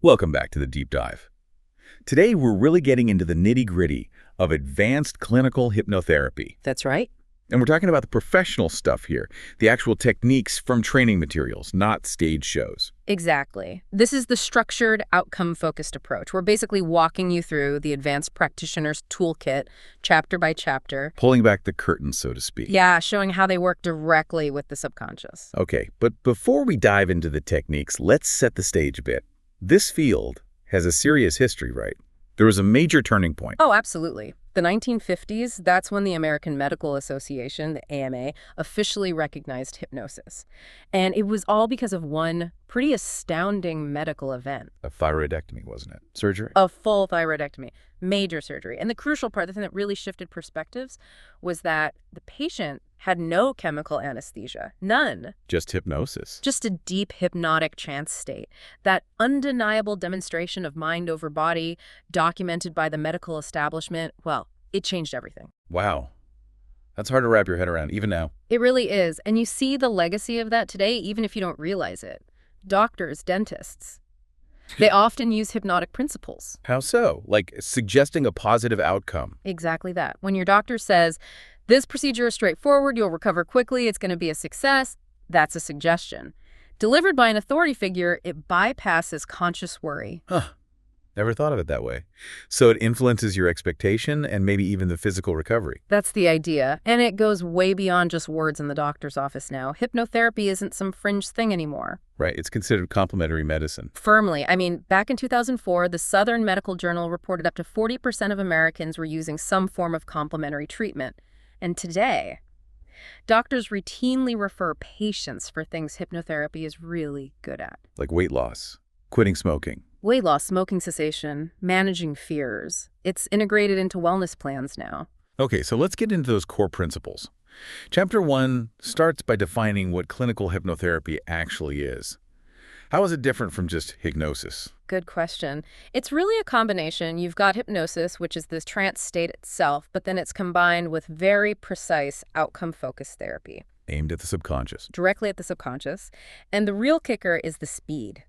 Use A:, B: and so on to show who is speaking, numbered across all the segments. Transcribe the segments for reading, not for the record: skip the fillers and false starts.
A: Welcome back to the Deep Dive. Today, we're really getting into the nitty-gritty of advanced clinical hypnotherapy.
B: That's right.
A: And we're talking about the professional stuff here, the actual techniques from training materials, not stage shows.
B: Exactly. This is the structured, outcome-focused approach. We're basically walking you through the advanced practitioner's toolkit, chapter by chapter.
A: Pulling back the curtain, so to speak.
B: Yeah, showing how they work directly with the subconscious.
A: Okay, but before we dive into the techniques, let's set the stage a bit. This field has a serious history, right? There was a major turning point.
B: Oh, absolutely. The 1950s, that's when the American Medical Association, the AMA, officially recognized hypnosis. And it was all because of one pretty astounding medical event.
A: A thyroidectomy, wasn't it? Surgery?
B: A full thyroidectomy, major surgery. And the crucial part, the thing that really shifted perspectives, was that the patient had no chemical anesthesia, none.
A: Just hypnosis.
B: Just a deep hypnotic trance state. That undeniable demonstration of mind over body, documented by the medical establishment, well, it changed everything.
A: Wow. That's hard to wrap your head around, even now.
B: It really is. And you see the legacy of that today, even if you don't realize it. Doctors, dentists, they often use hypnotic principles.
A: How so? Like suggesting a positive outcome.
B: Exactly that. When your doctor says, this procedure is straightforward, you'll recover quickly, it's going to be a success, that's a suggestion. Delivered by an authority figure, it bypasses conscious worry.
A: Huh. Never thought of it that way. So it influences your expectation and maybe even the physical recovery.
B: That's the idea. And it goes way beyond just words in the doctor's office now. Hypnotherapy isn't some fringe thing anymore.
A: Right. It's considered complementary medicine.
B: Firmly. I mean, back in 2004, the Southern Medical Journal reported up to 40% of Americans were using some form of complementary treatment. And today, doctors routinely refer patients for things hypnotherapy is really good at.
A: Like weight loss, quitting smoking.
B: Weight loss, smoking cessation, managing fears. It's integrated into wellness plans now.
A: Okay, so let's get into those core principles. Chapter 1 starts by defining what clinical hypnotherapy actually is. How is it different from just hypnosis?
B: Good question. It's really a combination. You've got hypnosis, which is this trance state itself, but then it's combined with very precise outcome-focused therapy.
A: Aimed at the subconscious.
B: Directly at the subconscious. And the real kicker is the speed.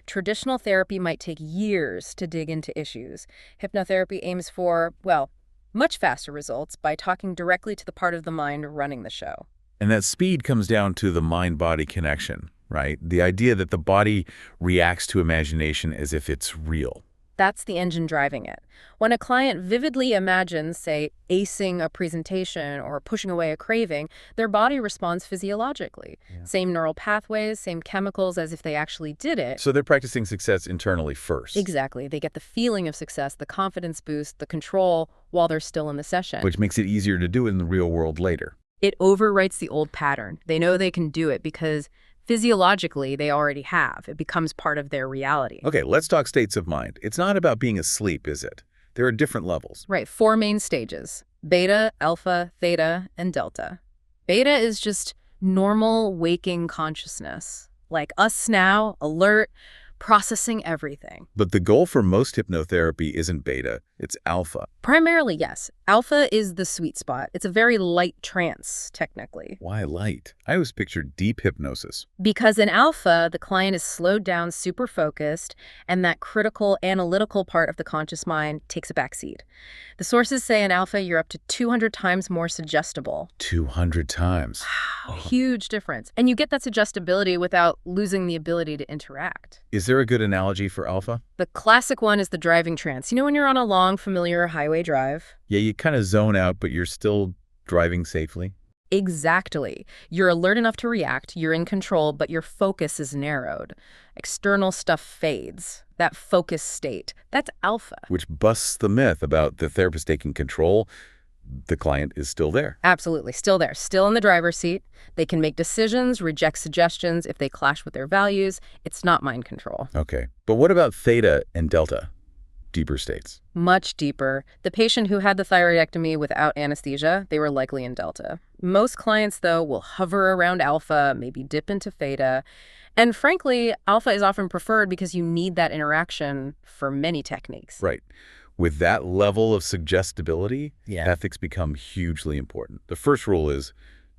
B: Traditional therapy might take years to dig into issues. Hypnotherapy aims for, well, much faster results by talking directly to the part of the mind running the show.
A: And that speed comes down to the mind-body connection, right? The idea that the body reacts to imagination as if it's real.
B: That's the engine driving it. When a client vividly imagines, say, acing a presentation or pushing away a craving, their body responds physiologically. Yeah. Same neural pathways, same chemicals as if they actually did it.
A: So they're practicing success internally first.
B: Exactly. They get the feeling of success, the confidence boost, the control while they're still in the session.
A: Which makes it easier to do it in the real world later.
B: It overwrites the old pattern. They know they can do it because physiologically, they already have. It becomes part of their reality.
A: Okay, let's talk states of mind. It's not about being asleep, is it? There are different levels.
B: Right, 4 main stages: beta, alpha, theta, and delta. Beta is just normal waking consciousness, like us now, alert, processing everything.
A: But the goal for most hypnotherapy isn't beta, it's alpha.
B: Primarily, yes. Alpha is the sweet spot. It's a very light trance, technically.
A: Why light? I always pictured deep hypnosis.
B: Because in alpha, the client is slowed down, super focused, and that critical analytical part of the conscious mind takes a backseat. The sources say in alpha, you're up to 200 times more suggestible.
A: 200 times.
B: Wow, huge difference. And you get that suggestibility without losing the ability to interact.
A: Is there a good analogy for alpha?
B: The classic one is the driving trance. You know when you're on a long, familiar highway drive?
A: Yeah, you kind of zone out, but you're still driving safely.
B: Exactly. You're alert enough to react, you're in control, but your focus is narrowed. External stuff fades. That focus state, that's alpha.
A: Which busts the myth about the therapist taking control. The client is still there.
B: Absolutely, still there, still in the driver's seat. They can make decisions, reject suggestions if they clash with their values. It's not mind control.
A: Okay, but what about theta and delta? Deeper states.
B: Much deeper. The patient who had the thyroidectomy without anesthesia, they were likely in delta. Most clients, though, will hover around alpha, maybe dip into theta. And frankly, alpha is often preferred because you need that interaction for many techniques.
A: Right. With that level of suggestibility, ethics become hugely important. The first rule is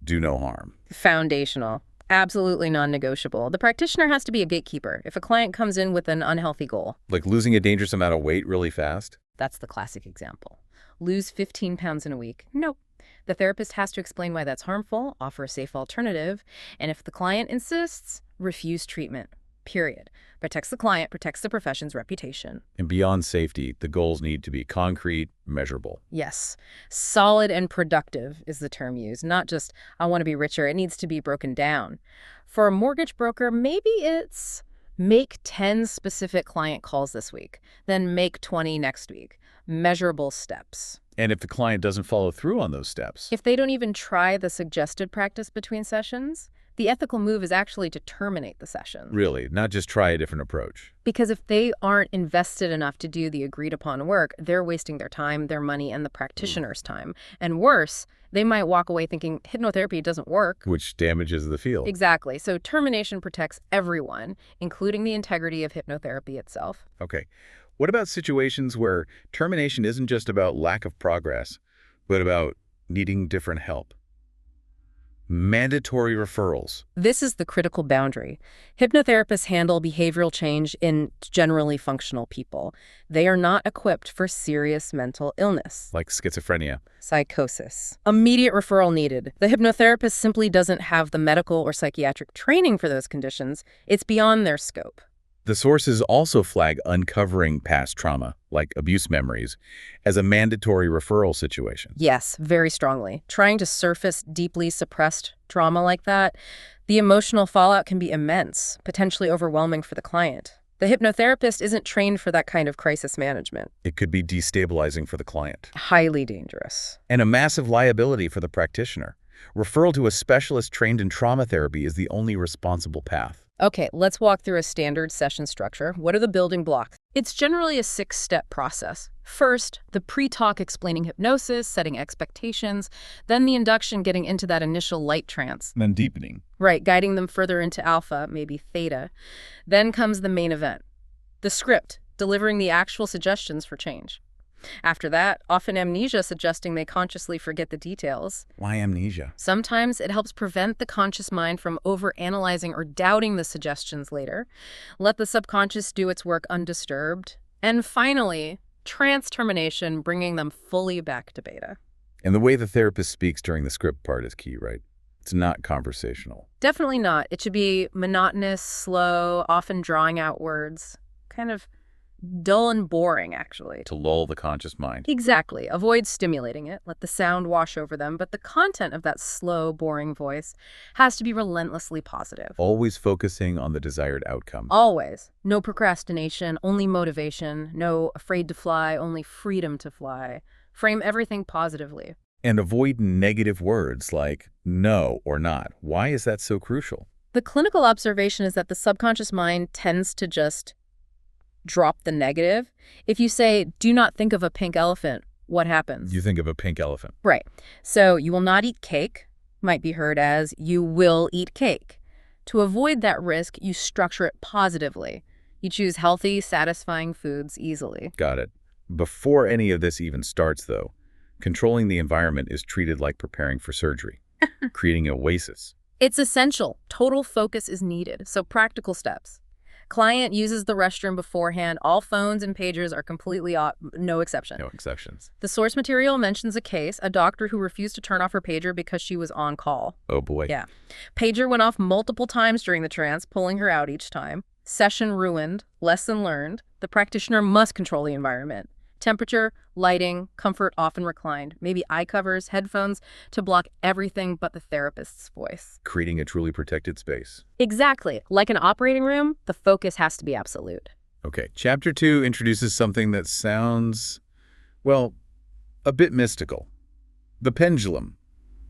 A: do no harm.
B: Foundational. Absolutely non-negotiable. The practitioner has to be a gatekeeper if a client comes in with an unhealthy goal.
A: Like losing a dangerous amount of weight really fast?
B: That's the classic example. Lose 15 pounds in a week. Nope. The therapist has to explain why that's harmful, offer a safe alternative, and if the client insists, refuse treatment. Period. Protects the client, protects the profession's reputation.
A: And beyond safety, the goals need to be concrete, measurable.
B: Yes. Solid and productive is the term used, not just, I want to be richer. It needs to be broken down. For a mortgage broker, maybe it's make 10 specific client calls this week, then make 20 next week. Measurable steps.
A: And if the client doesn't follow through on those steps?
B: If they don't even try the suggested practice between sessions, the ethical move is actually to terminate the session.
A: Really, not just try a different approach.
B: Because if they aren't invested enough to do the agreed-upon work, they're wasting their time, their money, and the practitioner's time. And worse, they might walk away thinking hypnotherapy doesn't work.
A: Which damages the field.
B: Exactly. So termination protects everyone, including the integrity of hypnotherapy itself.
A: Okay. What about situations where termination isn't just about lack of progress, but about needing different help? Mandatory referrals.
B: This is the critical boundary. Hypnotherapists handle behavioral change in generally functional people. They are not equipped for serious mental illness.
A: Like schizophrenia.
B: Psychosis. Immediate referral needed. The hypnotherapist simply doesn't have the medical or psychiatric training for those conditions. It's beyond their scope.
A: The sources also flag uncovering past trauma, like abuse memories, as a mandatory referral situation.
B: Yes, very strongly. Trying to surface deeply suppressed trauma like that, the emotional fallout can be immense, potentially overwhelming for the client. The hypnotherapist isn't trained for that kind of crisis management.
A: It could be destabilizing for the client.
B: Highly dangerous.
A: And a massive liability for the practitioner. Referral to a specialist trained in trauma therapy is the only responsible path.
B: Okay, let's walk through a standard session structure. What are the building blocks? It's generally a 6-step process. First, the pre-talk explaining hypnosis, setting expectations, then the induction getting into that initial light trance.
A: And then deepening.
B: Right, guiding them further into alpha, maybe theta. Then comes the main event, the script, delivering the actual suggestions for change. After that, often amnesia suggesting they consciously forget the details.
A: Why amnesia?
B: Sometimes it helps prevent the conscious mind from overanalyzing or doubting the suggestions later. Let the subconscious do its work undisturbed. And finally, trance termination, bringing them fully back to beta.
A: And the way the therapist speaks during the script part is key, right? It's not conversational.
B: Definitely not. It should be monotonous, slow, often drawing out words. Kind of dull and boring, actually.
A: To lull the conscious mind.
B: Exactly. Avoid stimulating it. Let the sound wash over them. But the content of that slow, boring voice has to be relentlessly positive.
A: Always focusing on the desired outcome.
B: Always. No procrastination, only motivation. No afraid to fly, only freedom to fly. Frame everything positively.
A: And avoid negative words like no or not. Why is that so crucial?
B: The clinical observation is that the subconscious mind tends to just drop the negative. If you say, do not think of a pink elephant, what happens?
A: You think of a pink elephant.
B: Right. So you will not eat cake might be heard as you will eat cake. To avoid that risk, you structure it positively. You choose healthy, satisfying foods easily.
A: Got it. Before any of this even starts, though, controlling the environment is treated like preparing for surgery, creating an oasis.
B: It's essential. Total focus is needed. So practical steps. Client uses the restroom beforehand. All phones and pagers are completely off, no exception.
A: No exceptions.
B: The source material mentions a case, a doctor who refused to turn off her pager because she was on call.
A: Oh boy.
B: Yeah. Pager went off multiple times during the trance, pulling her out each time. Session ruined. Lesson learned. The practitioner must control the environment. Temperature, lighting, comfort often reclined. Maybe eye covers, headphones to block everything but the therapist's voice.
A: Creating a truly protected space.
B: Exactly. Like an operating room, the focus has to be absolute.
A: Okay, Chapter 2 introduces something that sounds, well, a bit mystical. The pendulum.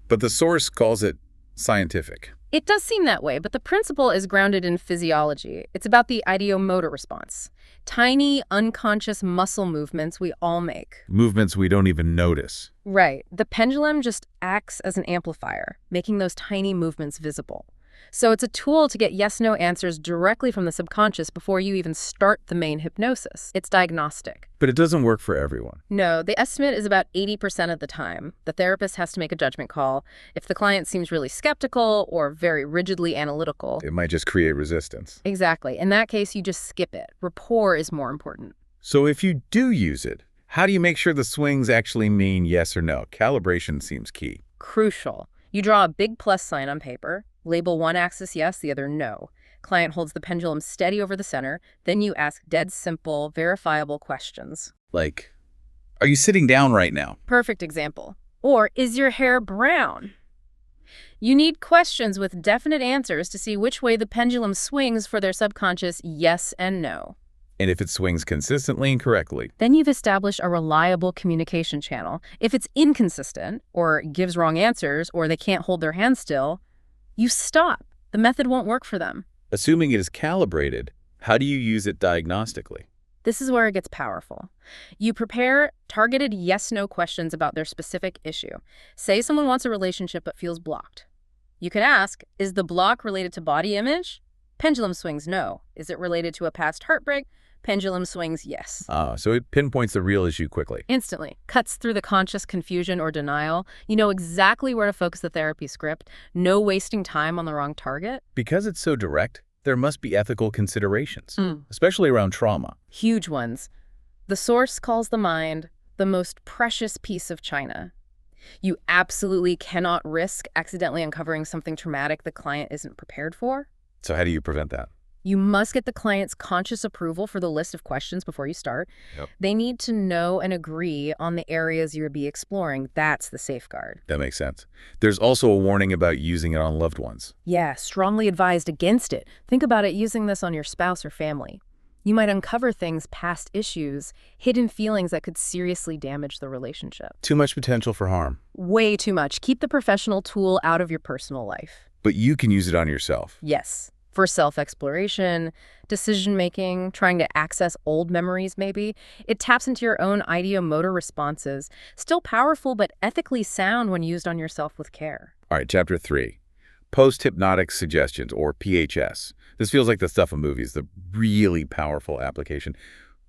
A: But the source calls it scientific.
B: It does seem that way, but the principle is grounded in physiology. It's about the ideomotor response. Tiny, unconscious muscle movements we all make.
A: Movements we don't even notice.
B: Right. The pendulum just acts as an amplifier, making those tiny movements visible. So it's a tool to get yes-no answers directly from the subconscious before you even start the main hypnosis. It's diagnostic.
A: But it doesn't work for everyone.
B: No, the estimate is about 80% of the time. The therapist has to make a judgment call. If the client seems really skeptical or very rigidly analytical,
A: It might just create resistance.
B: exactly. In that case, you just skip it. Rapport is more important.
A: So if you do use it, how do you make sure the swings actually mean yes or no? Calibration seems key.
B: Crucial. You draw a big plus sign on paper, label one axis yes, the other no. Client holds the pendulum steady over the center, then you ask dead simple, verifiable questions.
A: Like, are you sitting down right now?
B: Perfect example. Or, is your hair brown? You need questions with definite answers to see which way the pendulum swings for their subconscious yes and no.
A: And if it swings consistently and correctly,
B: Then you've established a reliable communication channel. If it's inconsistent, or gives wrong answers, or they can't hold their hand still, you stop. The method won't work for them.
A: assuming it is calibrated, how do you use it diagnostically?
B: This is where it gets powerful. You prepare targeted yes-no questions about their specific issue. Say someone wants a relationship but feels blocked. You could ask, is the block related to body image? Pendulum swings no. Is it related to a past heartbreak? Pendulum swings yes.
A: So it pinpoints the real issue quickly.
B: Instantly. Cuts through the conscious confusion or denial. You know exactly where to focus the therapy script. No wasting time on the wrong target.
A: Because it's so direct, there must be ethical considerations, especially around trauma.
B: Huge ones. The source calls the mind the most precious piece of china. You absolutely cannot risk accidentally uncovering something traumatic the client isn't prepared for.
A: So how do you prevent that?
B: You must get the client's conscious approval for the list of questions before you start.
A: Yep.
B: They need to know and agree on the areas you'll be exploring. That's the safeguard.
A: That makes sense. There's also a warning about using it on loved ones.
B: Yeah, strongly advised against it. Think about it using this on your spouse or family. You might uncover things, past issues, hidden feelings that could seriously damage the relationship.
A: Too much potential for harm.
B: Way too much. Keep the professional tool out of your personal life.
A: But you can use it on yourself.
B: Yes. For self-exploration, decision-making, trying to access old memories maybe. It taps into your own ideomotor responses. Still powerful, but ethically sound when used on yourself with care.
A: All right, Chapter 3. Post-hypnotic suggestions, or PHS. This feels like the stuff of movies, the really powerful application.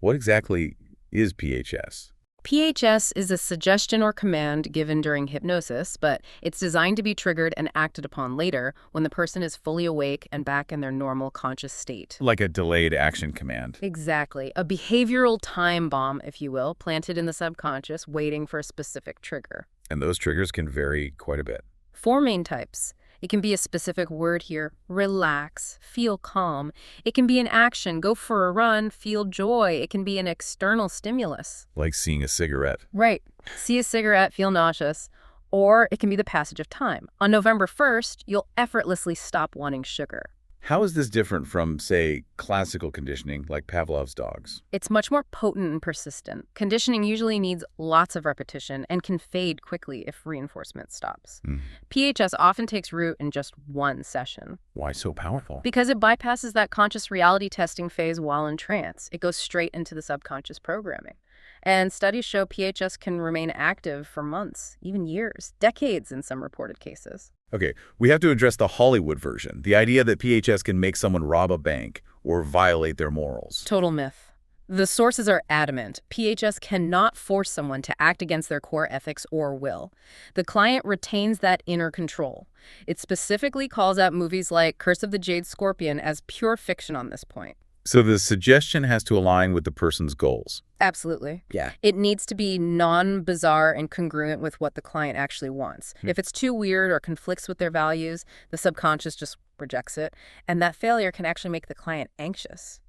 A: What exactly is PHS?
B: PHS is a suggestion or command given during hypnosis, but it's designed to be triggered and acted upon later when the person is fully awake and back in their normal conscious state.
A: Like a delayed action command.
B: Exactly. A behavioral time bomb, if you will, planted in the subconscious, waiting for a specific trigger.
A: And those triggers can vary quite a bit.
B: 4 main types. It can be a specific word here, relax, feel calm. It can be an action, go for a run, feel joy. It can be an external stimulus.
A: Like seeing a cigarette.
B: Right. See a cigarette, feel nauseous. Or it can be the passage of time. On November 1st, you'll effortlessly stop wanting sugar.
A: How is this different from, say, classical conditioning like Pavlov's dogs?
B: It's much more potent and persistent. Conditioning usually needs lots of repetition and can fade quickly if reinforcement stops. PHS often takes root in just one session.
A: Why so powerful?
B: Because it bypasses that conscious reality testing phase while in trance. It goes straight into the subconscious programming. And studies show PHS can remain active for months, even years, decades in some reported cases.
A: Okay, we have to address the Hollywood version, the idea that PHS can make someone rob a bank or violate their morals.
B: Total myth. The sources are adamant. PHS cannot force someone to act against their core ethics or will. The client retains that inner control. It specifically calls out movies like Curse of the Jade Scorpion as pure fiction on this point.
A: So the suggestion has to align with the person's goals.
B: Absolutely.
A: Yeah.
B: It needs to be non-bizarre and congruent with what the client actually wants. If it's too weird or conflicts with their values, the subconscious just rejects it, and that failure can actually make the client anxious.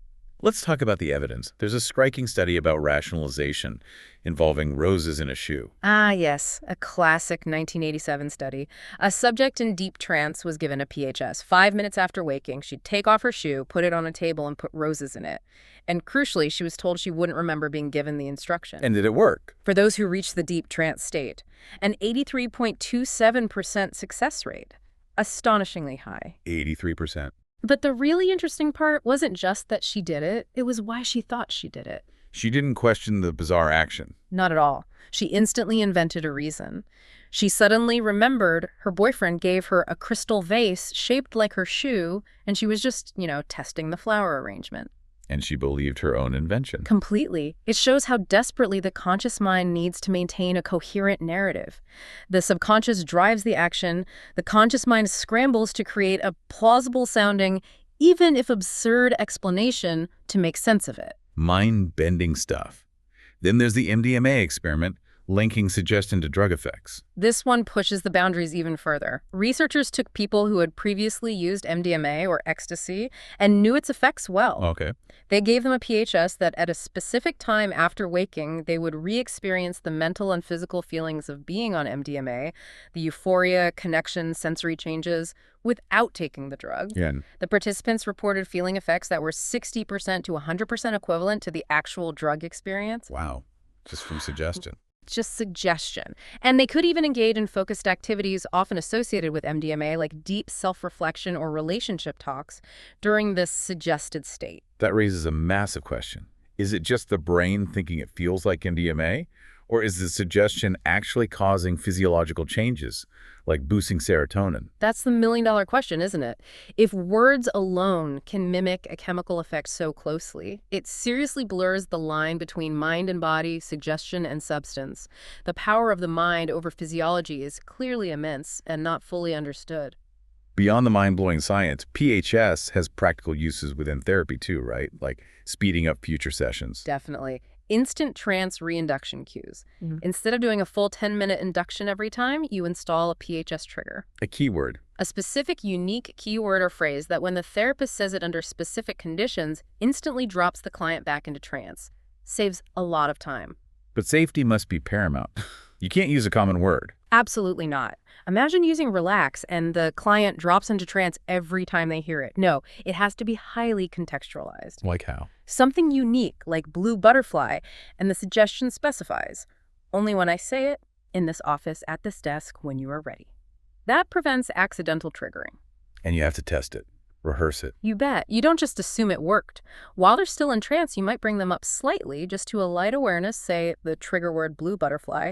A: Let's talk about the evidence. There's a striking study about rationalization involving roses in a shoe.
B: Ah, yes, a classic 1987 study. A subject in deep trance was given a PHS. 5 minutes after waking, she'd take off her shoe, put it on a table, and put roses in it. And crucially, she was told she wouldn't remember being given the instruction.
A: And did it work?
B: For those who reached the deep trance state, an 83.27% success rate. Astonishingly high.
A: 83%.
B: But the really interesting part wasn't just that she did it, it was why she thought she did it.
A: She didn't question the bizarre action.
B: Not at all. She instantly invented a reason. She suddenly remembered her boyfriend gave her a crystal vase shaped like her shoe, and she was just, testing the flower arrangement.
A: And she believed her own invention.
B: Completely. It shows how desperately the conscious mind needs to maintain a coherent narrative. The subconscious drives the action. The conscious mind scrambles to create a plausible-sounding, even if absurd, explanation to make sense of it.
A: Mind-bending stuff. Then there's the MDMA experiment, linking suggestion to drug effects.
B: This one pushes the boundaries even further. Researchers took people who had previously used MDMA or ecstasy and knew its effects well.
A: Okay.
B: They gave them a PHS that at a specific time after waking, they would re-experience the mental and physical feelings of being on MDMA, the euphoria, connection, sensory changes, without taking the drug.
A: Yeah.
B: The participants reported feeling effects that were 60% to 100% equivalent to the actual drug experience.
A: Wow. Just from suggestion.
B: Just suggestion. And they could even engage in focused activities often associated with MDMA, like deep self-reflection or relationship talks during this suggested state.
A: That raises a massive question. Is it just the brain thinking it feels like MDMA? Or is the suggestion actually causing physiological changes, like boosting serotonin?
B: That's the million-dollar question, isn't it? If words alone can mimic a chemical effect so closely, it seriously blurs the line between mind and body, suggestion and substance. The power of the mind over physiology is clearly immense and not fully understood.
A: Beyond the mind-blowing science, PHS has practical uses within therapy too, right? Like speeding up future sessions.
B: Definitely. Instant trance reinduction cues. Instead of doing a full 10-minute induction every time, you install a PHS trigger.
A: A keyword.
B: A specific, unique keyword or phrase that when the therapist says it under specific conditions, instantly drops the client back into trance. Saves a lot of time.
A: But safety must be paramount. You can't use a common word.
B: Absolutely not. Imagine using relax and the client drops into trance every time they hear it. No, it has to be highly contextualized.
A: Like how?
B: Something unique, like blue butterfly, and the suggestion specifies, only when I say it, in this office, at this desk, when you are ready. That prevents accidental triggering.
A: And you have to test it, rehearse it.
B: You bet. You don't just assume it worked. While they're still in trance, you might bring them up slightly, just to a light awareness, say the trigger word blue butterfly,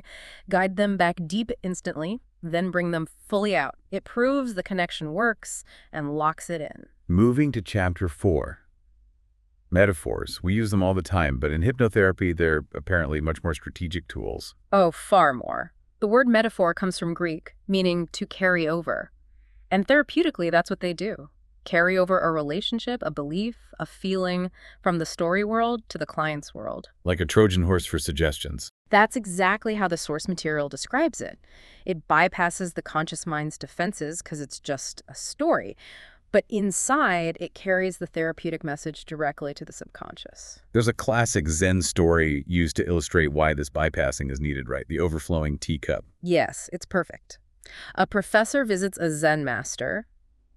B: guide them back deep instantly, then bring them fully out. It proves the connection works and locks it in.
A: Moving to chapter 4. Metaphors. We use them all the time, but in hypnotherapy, they're apparently much more strategic tools.
B: Oh, far more. The word metaphor comes from Greek, meaning to carry over. And therapeutically, that's what they do. Carry over a relationship, a belief, a feeling from the story world to the client's world.
A: Like a Trojan horse for suggestions.
B: That's exactly how the source material describes it. It bypasses the conscious mind's defenses because it's just a story. But inside, it carries the therapeutic message directly to the subconscious.
A: There's a classic Zen story used to illustrate why this bypassing is needed, right? The overflowing teacup.
B: Yes, it's perfect. A professor visits a Zen master.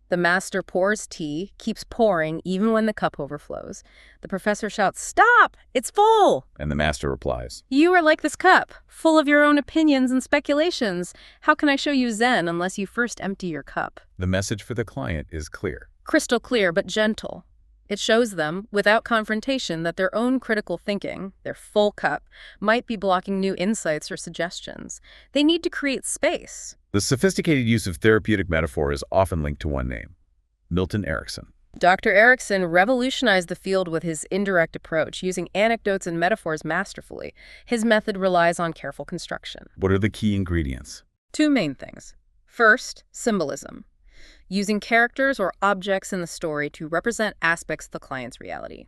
B: The master pours tea, keeps pouring even when the cup overflows. The professor shouts, "Stop! It's full!"
A: And the master replies,
B: "You are like this cup, full of your own opinions and speculations. How can I show you Zen unless you first empty your cup?"
A: the message for the client is clear.
B: Crystal clear, but gentle. It shows them, without confrontation, that their own critical thinking, their full cup, might be blocking new insights or suggestions. They need to create space.
A: The sophisticated use of therapeutic metaphor is often linked to one name, Milton Erickson.
B: Dr. Erickson revolutionized the field with his indirect approach, using anecdotes and metaphors masterfully. His method relies on careful construction.
A: What are the key ingredients?
B: 2 main things. First, symbolism. Using characters or objects in the story to represent aspects of the client's reality.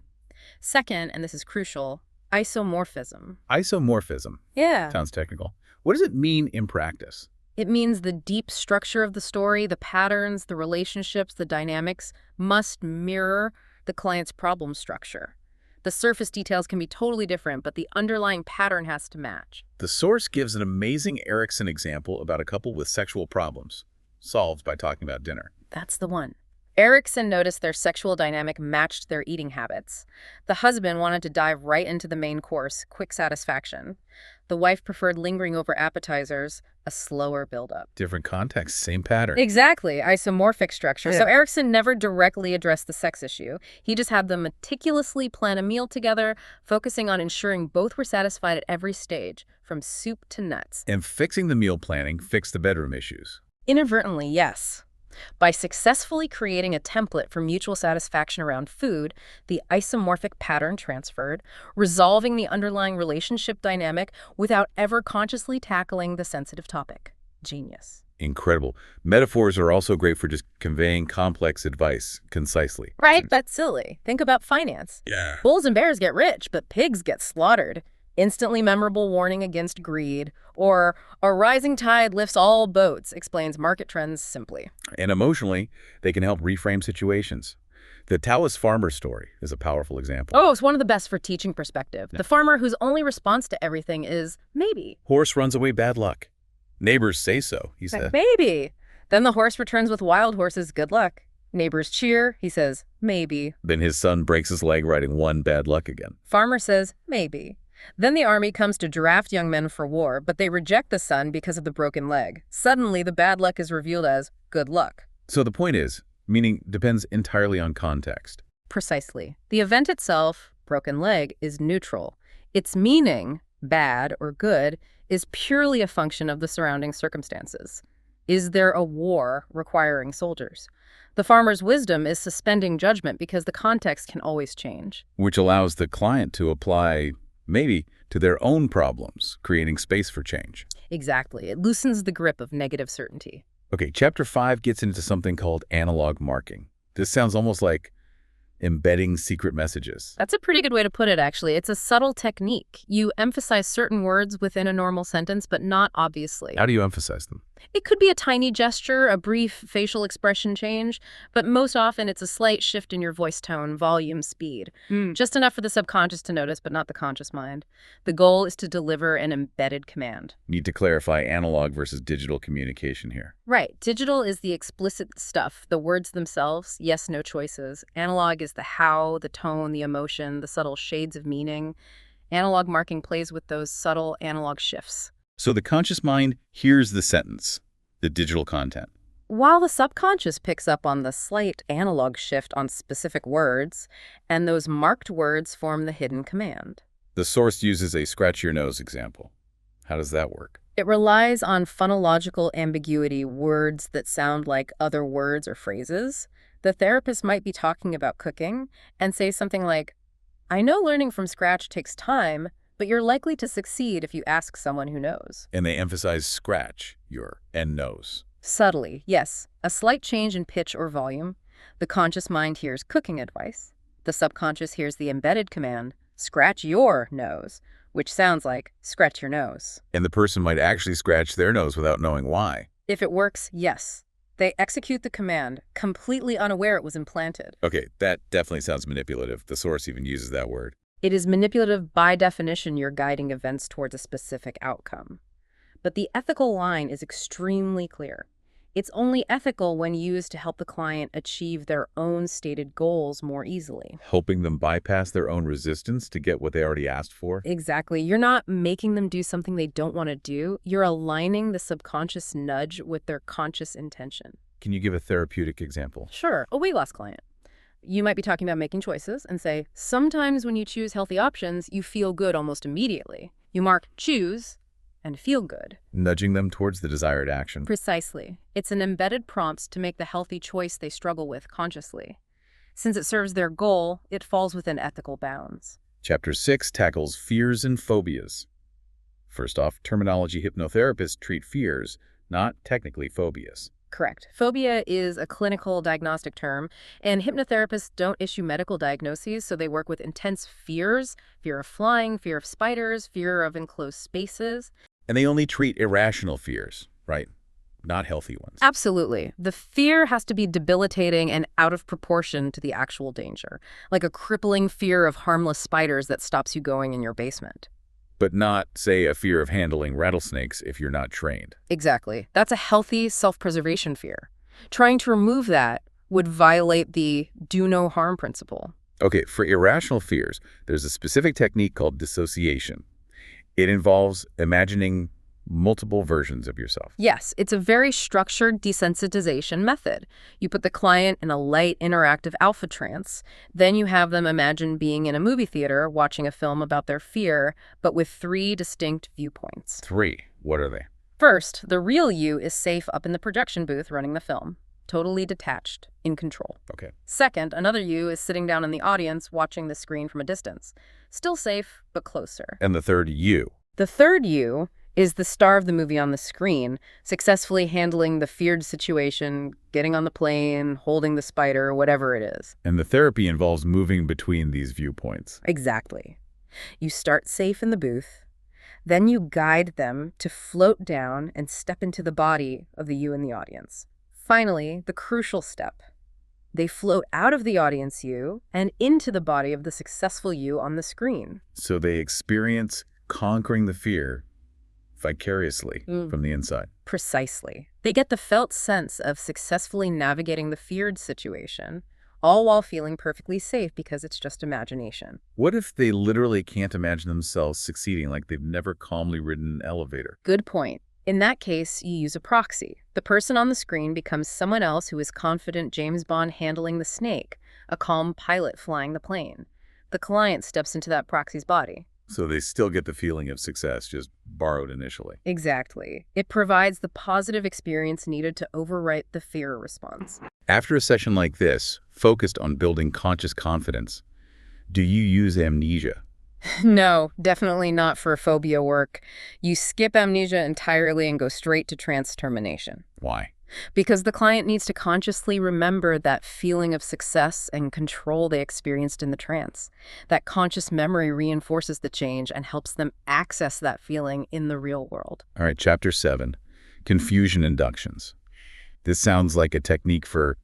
B: Second, and this is crucial, isomorphism.
A: Isomorphism.
B: Yeah.
A: Sounds technical. What does it mean in practice?
B: It means the deep structure of the story, the patterns, the relationships, the dynamics must mirror the client's problem structure. The surface details can be totally different, but the underlying pattern has to match.
A: The source gives an amazing Erickson example about a couple with sexual problems, solved by talking about dinner.
B: That's the one. Erickson noticed their sexual dynamic matched their eating habits. The husband wanted to dive right into the main course, quick satisfaction. The wife preferred lingering over appetizers, a slower buildup.
A: Different context, same pattern.
B: Exactly, isomorphic structure.
A: Yeah.
B: So Erickson never directly addressed the sex issue. He just had them meticulously plan a meal together, focusing on ensuring both were satisfied at every stage, from soup to nuts.
A: And fixing the meal planning fixed the bedroom issues.
B: Inadvertently, yes. By successfully creating a template for mutual satisfaction around food, the isomorphic pattern transferred, resolving the underlying relationship dynamic without ever consciously tackling the sensitive topic. Genius.
A: Incredible. Metaphors are also great for just conveying complex advice concisely.
B: Right, but silly. Think about finance.
A: Yeah.
B: Bulls and bears get rich, but pigs get slaughtered. Instantly memorable warning against greed. Or a rising tide lifts all boats explains market trends simply.
A: And emotionally, they can help reframe situations. The Taoist farmer story is a powerful example.
B: Oh, it's one of the best for teaching perspective. The farmer whose only response to everything is maybe.
A: Horse runs away bad luck. Neighbors say so, he said.
B: Maybe. Then the horse returns with wild horses, good luck. Neighbors cheer, he says, maybe.
A: Then his son breaks his leg riding one bad luck again.
B: Farmer says, maybe. Then the army comes to draft young men for war, but they reject the son because of the broken leg. Suddenly, the bad luck is revealed as good luck.
A: So the point is, meaning depends entirely on context.
B: Precisely. The event itself, broken leg, is neutral. Its meaning, bad or good, is purely a function of the surrounding circumstances. Is there a war requiring soldiers? The farmer's wisdom is suspending judgment because the context can always change.
A: Which allows the client to apply, maybe, to their own problems, creating space for change.
B: Exactly. It loosens the grip of negative certainty.
A: Okay, Chapter 5 gets into something called analog marking. This sounds almost like embedding secret messages.
B: That's a pretty good way to put it, actually. It's a subtle technique. You emphasize certain words within a normal sentence, but not obviously.
A: How do you emphasize them?
B: It could be a tiny gesture, a brief facial expression change, but most often it's a slight shift in your voice tone, volume, speed. Just enough for the subconscious to notice, but not the conscious mind. The goal is to deliver an embedded command.
A: Need to clarify analog versus digital communication here.
B: Right. Digital is the explicit stuff, the words themselves, yes, no choices. Analog is the how, the tone, the emotion, the subtle shades of meaning. Analog marking plays with those subtle analog shifts.
A: So the conscious mind hears the sentence, the digital content.
B: While the subconscious picks up on the slight analog shift on specific words, and those marked words form the hidden command.
A: The source uses a scratch your nose example. How does that work?
B: It relies on phonological ambiguity, words that sound like other words or phrases. The therapist might be talking about cooking and say something like, I know learning from scratch takes time, but you're likely to succeed if you ask someone who knows.
A: And they emphasize scratch, your, and nose.
B: Subtly, yes. A slight change in pitch or volume. The conscious mind hears cooking advice. The subconscious hears the embedded command, scratch your nose, which sounds like scratch your nose.
A: And the person might actually scratch their nose without knowing why.
B: If it works, yes. They execute the command, completely unaware it was implanted.
A: Okay, that definitely sounds manipulative. The source even uses that word.
B: It is manipulative by definition. You're guiding events towards a specific outcome. But the ethical line is extremely clear. It's only ethical when used to help the client achieve their own stated goals more easily.
A: Helping them bypass their own resistance to get what they already asked for?
B: Exactly. You're not making them do something they don't want to do. You're aligning the subconscious nudge with their conscious intention.
A: Can you give a therapeutic example?
B: Sure. A weight loss client. You might be talking about making choices and say, sometimes when you choose healthy options, you feel good almost immediately. You mark choose and feel good.
A: Nudging them towards the desired action.
B: Precisely. It's an embedded prompt to make the healthy choice they struggle with consciously. Since it serves their goal, it falls within ethical bounds.
A: Chapter 6 tackles fears and phobias. First off, terminology hypnotherapists treat fears, not technically phobias.
B: Correct. Phobia is a clinical diagnostic term, and hypnotherapists don't issue medical diagnoses, so they work with intense fears, fear of flying, fear of spiders, fear of enclosed spaces.
A: And they only treat irrational fears, right? Not healthy ones.
B: Absolutely. The fear has to be debilitating and out of proportion to the actual danger, like a crippling fear of harmless spiders that stops you going in your basement.
A: But not, say, a fear of handling rattlesnakes if you're not trained.
B: Exactly. That's a healthy self-preservation fear. Trying to remove that would violate the do no harm principle.
A: Okay, for irrational fears, there's a specific technique called dissociation. It involves imagining multiple versions of yourself.
B: Yes, it's a very structured desensitization method. You put the client in a light, interactive alpha trance. Then you have them imagine being in a movie theater watching a film about their fear, but with 3 distinct viewpoints.
A: 3. What are they?
B: First, the real you is safe up in the projection booth running the film, totally detached, in control.
A: Okay.
B: Second, another you is sitting down in the audience watching the screen from a distance. Still safe, but closer.
A: And the third you.
B: The third you is the star of the movie on the screen, successfully handling the feared situation, getting on the plane, holding the spider, whatever it is.
A: And the therapy involves moving between these viewpoints.
B: Exactly. You start safe in the booth, then you guide them to float down and step into the body of the you in the audience. Finally, the crucial step. They float out of the audience you and into the body of the successful you on the screen.
A: So they experience conquering the fear vicariously from the inside.
B: Precisely. They get the felt sense of successfully navigating the feared situation, all while feeling perfectly safe because it's just imagination.
A: What if they literally can't imagine themselves succeeding, like they've never calmly ridden an elevator?
B: Good point. In that case, you use a proxy. The person on the screen becomes someone else who is confident James Bond handling the snake, a calm pilot flying the plane. The client steps into that proxy's body.
A: So they still get the feeling of success, just borrowed initially.
B: Exactly. It provides the positive experience needed to overwrite the fear response.
A: After a session like this, focused on building conscious confidence, do you use amnesia?
B: No, definitely not for phobia work. You skip amnesia entirely and go straight to trance termination.
A: Why?
B: Because the client needs to consciously remember that feeling of success and control they experienced in the trance. That conscious memory reinforces the change and helps them access that feeling in the real world.
A: All right, Chapter 7, Confusion Inductions. This sounds like a technique for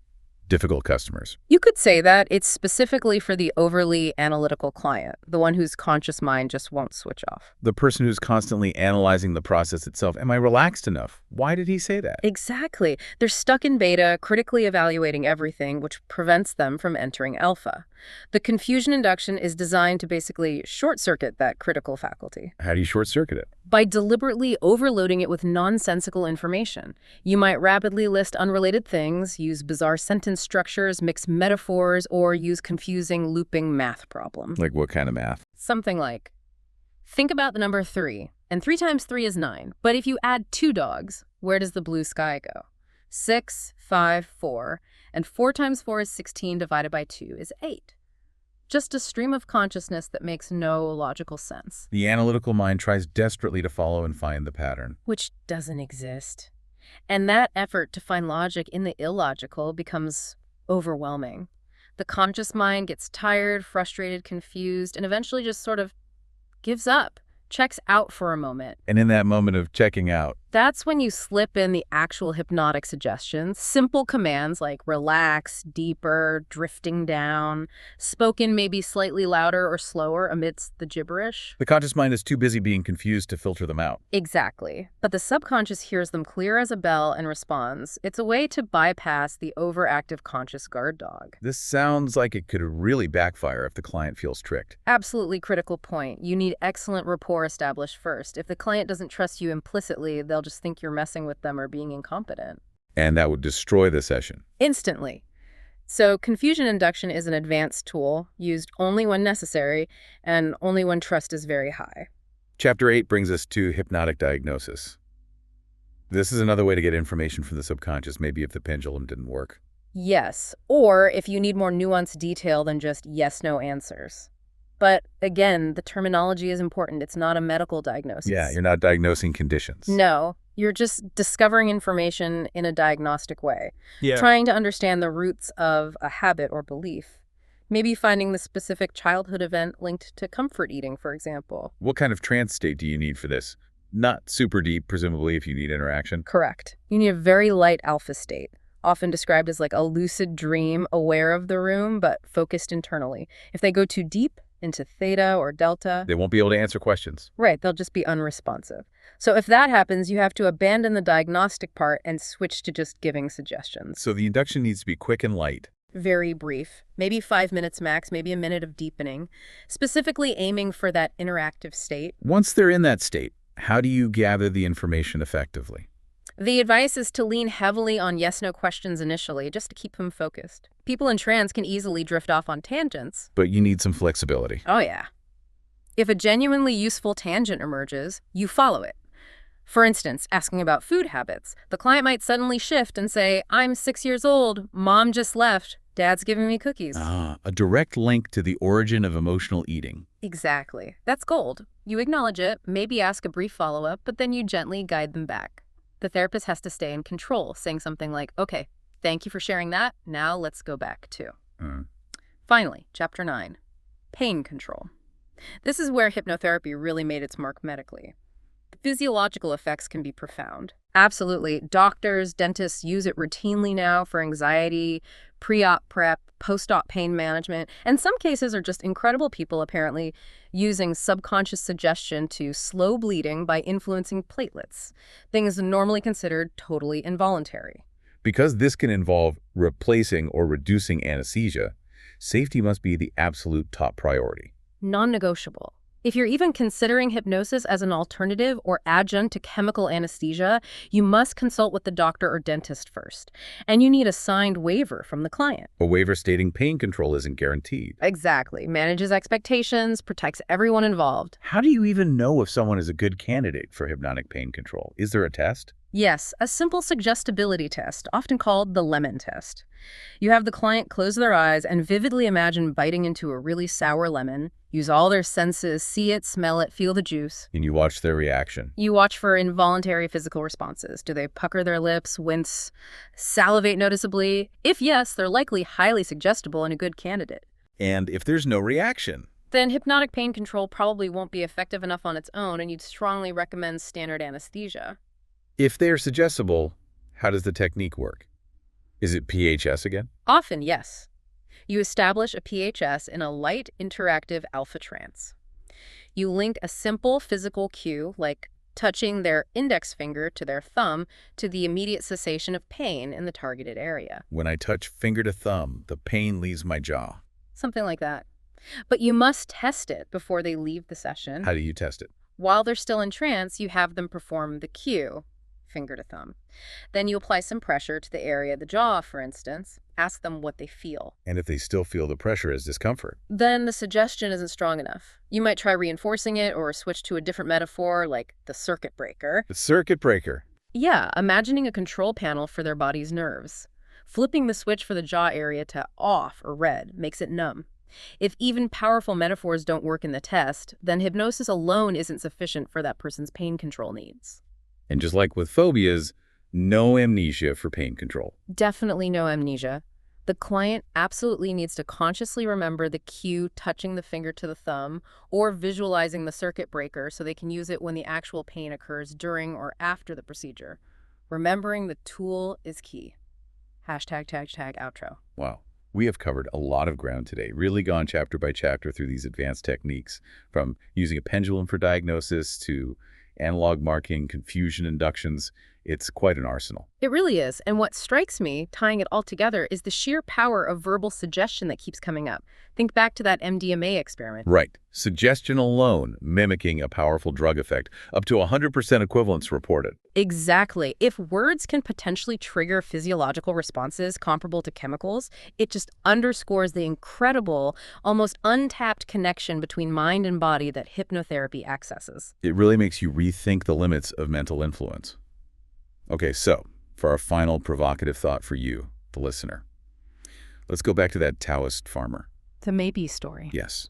A: difficult customers.
B: You could say that it's specifically for the overly analytical client, the one whose conscious mind just won't switch off.
A: The person who's constantly analyzing the process itself. Am I relaxed enough? Why did he say that?
B: Exactly. They're stuck in beta, critically evaluating everything, which prevents them from entering alpha. The confusion induction is designed to basically short-circuit that critical faculty.
A: How do you short-circuit it?
B: By deliberately overloading it with nonsensical information. You might rapidly list unrelated things, use bizarre sentence structures, mix metaphors, or use confusing looping math problems.
A: Like what kind of math?
B: Something like, think about the number 3, and 3 times 3 is 9, but if you add 2 dogs, where does the blue sky go? 6, 5, 4, and 4 times 4 is 16 divided by 2 is 8. Just a stream of consciousness that makes no logical sense.
A: The analytical mind tries desperately to follow and find the pattern.
B: Which doesn't exist. And that effort to find logic in the illogical becomes overwhelming. The conscious mind gets tired, frustrated, confused, and eventually just sort of gives up, checks out for a moment.
A: And in that moment of checking out,
B: That's when you slip in the actual hypnotic suggestions, simple commands like relax, deeper, drifting down, spoken maybe slightly louder or slower amidst the gibberish.
A: the conscious mind is too busy being confused to filter them out.
B: Exactly. But the subconscious hears them clear as a bell and responds. It's a way to bypass the overactive conscious guard dog.
A: This sounds like it could really backfire if the client feels tricked.
B: Absolutely critical point. You need excellent rapport established first. If the client doesn't trust you implicitly, they'll just think you're messing with them or being incompetent.
A: And that would destroy the session.
B: Instantly. So confusion induction is an advanced tool used only when necessary and only when trust is very high.
A: Chapter 8 brings us to hypnotic diagnosis. This is another way to get information from the subconscious, maybe if the pendulum didn't work.
B: Yes, or if you need more nuanced detail than just yes-no answers. But again, the terminology is important. It's not a medical diagnosis.
A: Yeah, you're not diagnosing conditions.
B: No, you're just discovering information in a diagnostic way.
A: Yeah.
B: Trying to understand the roots of a habit or belief. Maybe finding the specific childhood event linked to comfort eating, for example.
A: What kind of trance state do you need for this? Not super deep, presumably, if you need interaction.
B: Correct. You need a very light alpha state, often described as like a lucid dream, aware of the room, but focused internally. If they go too deep into theta or delta,
A: They won't be able to answer questions.
B: right, they'll just be unresponsive. So if that happens, you have to abandon the diagnostic part and switch to just giving suggestions.
A: So the induction needs to be quick and light.
B: Very brief, maybe 5 minutes max, maybe a minute of deepening, specifically aiming for that interactive state.
A: Once they're in that state, how do you gather the information effectively?
B: The advice is to lean heavily on yes-no questions initially, just to keep them focused. People in trance can easily drift off on tangents.
A: But you need some flexibility.
B: Oh yeah. If a genuinely useful tangent emerges, you follow it. For instance, asking about food habits. The client might suddenly shift and say, "I'm 6 years old, mom just left, dad's giving me cookies."
A: A direct link to the origin of emotional eating.
B: Exactly. That's gold. You acknowledge it, maybe ask a brief follow-up, but then you gently guide them back. The therapist has to stay in control, saying something like, "Okay, thank you for sharing that. Now let's go back to." Finally, Chapter 9, Pain Control. This is where hypnotherapy really made its mark medically. The physiological effects can be profound. Absolutely. Doctors, dentists use it routinely now for anxiety, pre-op prep, post-op pain management, and some cases are just incredible people apparently using subconscious suggestion to slow bleeding by influencing platelets, things normally considered totally involuntary.
A: Because this can involve replacing or reducing anesthesia, safety must be the absolute top priority.
B: Non-negotiable. If you're even considering hypnosis as an alternative or adjunct to chemical anesthesia, you must consult with the doctor or dentist first. And you need a signed waiver from the client.
A: A waiver stating pain control isn't guaranteed.
B: Exactly. Manages expectations, protects everyone involved.
A: How do you even know if someone is a good candidate for hypnotic pain control? Is there a test?
B: Yes, a simple suggestibility test, often called the lemon test. You have the client close their eyes and vividly imagine biting into a really sour lemon, use all their senses, see it, smell it, feel the juice.
A: And you watch their reaction.
B: You watch for involuntary physical responses. Do they pucker their lips, wince, salivate noticeably? If yes, they're likely highly suggestible and a good candidate.
A: And if there's no reaction?
B: Then hypnotic pain control probably won't be effective enough on its own, and you'd strongly recommend standard anesthesia.
A: If they are suggestible, how does the technique work? Is it PHS again?
B: Often, yes. You establish a PHS in a light, interactive alpha trance. You link a simple physical cue, like touching their index finger to their thumb, to the immediate cessation of pain in the targeted area.
A: When I touch finger to thumb, the pain leaves my jaw.
B: Something like that. But you must test it before they leave the session.
A: How do you test it?
B: While they're still in trance, you have them perform the cue, finger to thumb. Then you apply some pressure to the area of the jaw, for instance. Ask them what they feel.
A: And if they still feel the pressure as discomfort?
B: Then the suggestion isn't strong enough. You might try reinforcing it or switch to a different metaphor, like the circuit breaker.
A: The circuit breaker.
B: Yeah, imagining a control panel for their body's nerves. Flipping the switch for the jaw area to off or red makes it numb. If even powerful metaphors don't work in the test, then hypnosis alone isn't sufficient for that person's pain control needs.
A: And just like with phobias, no amnesia for pain control.
B: Definitely no amnesia. The client absolutely needs to consciously remember the cue touching the finger to the thumb or visualizing the circuit breaker so they can use it when the actual pain occurs during or after the procedure. Remembering the tool is key. Hashtag, outro.
A: Wow. We have covered a lot of ground today, really gone chapter by chapter through these advanced techniques, from using a pendulum for diagnosis to analog marking, confusion inductions. It's quite an arsenal.
B: It really is. And what strikes me, tying it all together, is the sheer power of verbal suggestion that keeps coming up. Think back to that MDMA experiment.
A: Right. Suggestion alone mimicking a powerful drug effect, up to 100% equivalence reported.
B: Exactly. If words can potentially trigger physiological responses comparable to chemicals, it just underscores the incredible, almost untapped connection between mind and body that hypnotherapy accesses.
A: It really makes you rethink the limits of mental influence. Okay, so for our final provocative thought for you, the listener, let's go back to that Taoist farmer.
B: The maybe story.
A: Yes.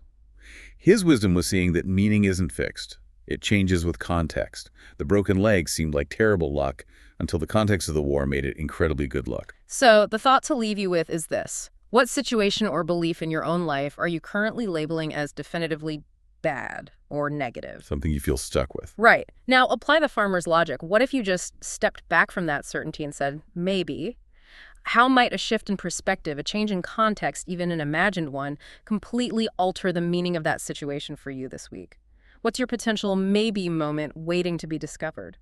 A: His wisdom was seeing that meaning isn't fixed. It changes with context. The broken leg seemed like terrible luck until the context of the war made it incredibly good luck.
B: So the thought to leave you with is this. What situation or belief in your own life are you currently labeling as definitively bad or negative?
A: Something you feel stuck with.
B: Right. Now, apply the farmer's logic. What if you just stepped back from that certainty and said, maybe? How might a shift in perspective, a change in context, even an imagined one, completely alter the meaning of that situation for you this week? What's your potential maybe moment waiting to be discovered?